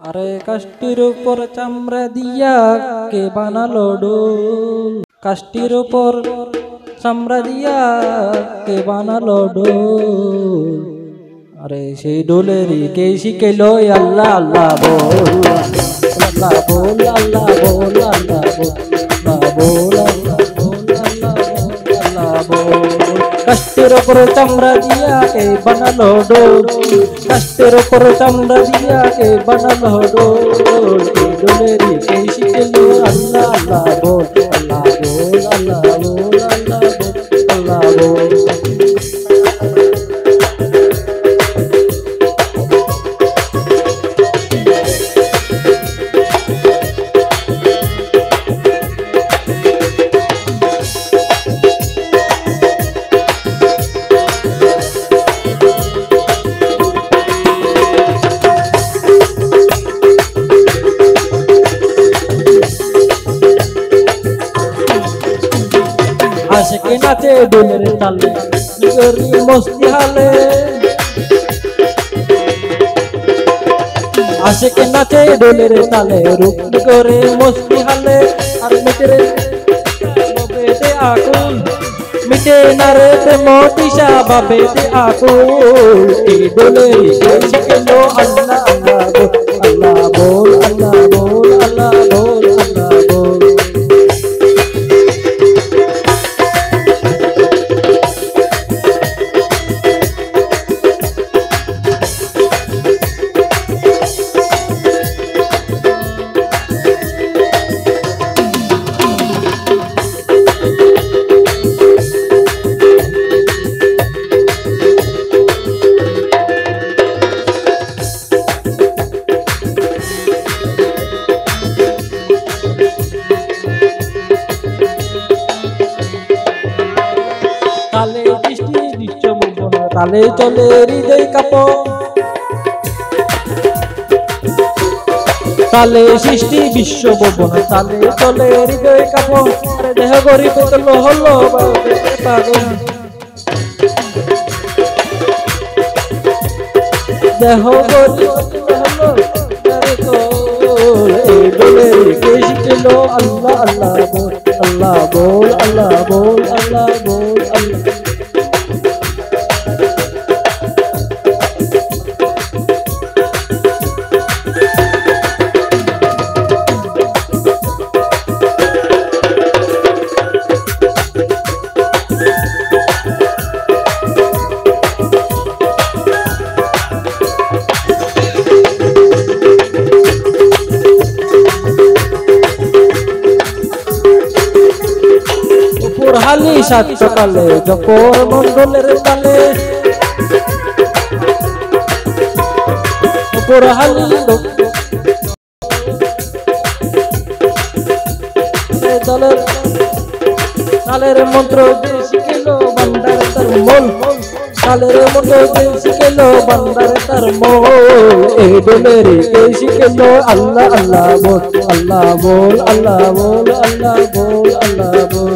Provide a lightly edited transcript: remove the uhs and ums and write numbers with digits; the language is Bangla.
আরে কাষ্টির উপর চামড়া দিয়া কে বানালো ডোল, কাষ্টির উপর চামড়া দিয়া কে বানালো ডোল। আরে সেই ডোলেরই কে শিখেলো আল্লাহ আল্লাহ বল, আল্লাহ বল, আল্লাহ বল, আল্লাহ বল, আল্লাহ বল, আল্লাহ বল, আল্লাহ বল, আল্লাহ বল। কাষ্টির উপর চামড়া দিয়া কে বানালো ডোল, কাষ্টির উপর চামড়া দিয়া কে বানালো ডোল। এই ডোলেরই কে শিখেলো আল্লাহ আল্লাহ বল, আল্লাহ বল, আল্লাহ বল, আল্লাহ বল, আল্লাহ বল। আশিকে নাচে ডোলের তালে, গরি মস্তি হালে। আশিকে নাচে ডোলের তালে, রূপ করে মস্তি হালে। আর মিটে বাবেতে আকুল, মিটে না রে মোটিসা বাবেতে আকুল। এই ডোলের কে শিখেলো আল্লাহ আল্লাহ বল, আল্লাহ বল, আল্লাহ বল, আল্লাহ বল, আল্লাহ বল। তালে বৃষ্টি দৃশ্য মোহনা, তালে চলে হৃদয় কাঁপন। তালে সৃষ্টি বিশ্ব ভুবন, তালে চলে হৃদয় কাঁপন। আরে দেহ গরিব হলো হলো পাগল, দেহ গরিব হলো এই ডোলের কে শিখেলো আল্লাহ আল্লাহ বল, আল্লাহ বল, আল্লাহ বল, আল্লাহ বল, আল্লাহ। হালি সাত সকালে জপর মন্ডলের তালে, উপর হালি দলের তালের মন্ত্র যে শিখেলো বান্দার তার মূল, তালের মন্ত্র যে শিখেলো বান্দার তার মূল। এই ডোলের কে শিখেলো আল্লাহ আল্লাহ বল, আল্লাহ বল, আল্লাহ বল, আল্লাহ বল, আল্লাহ বল।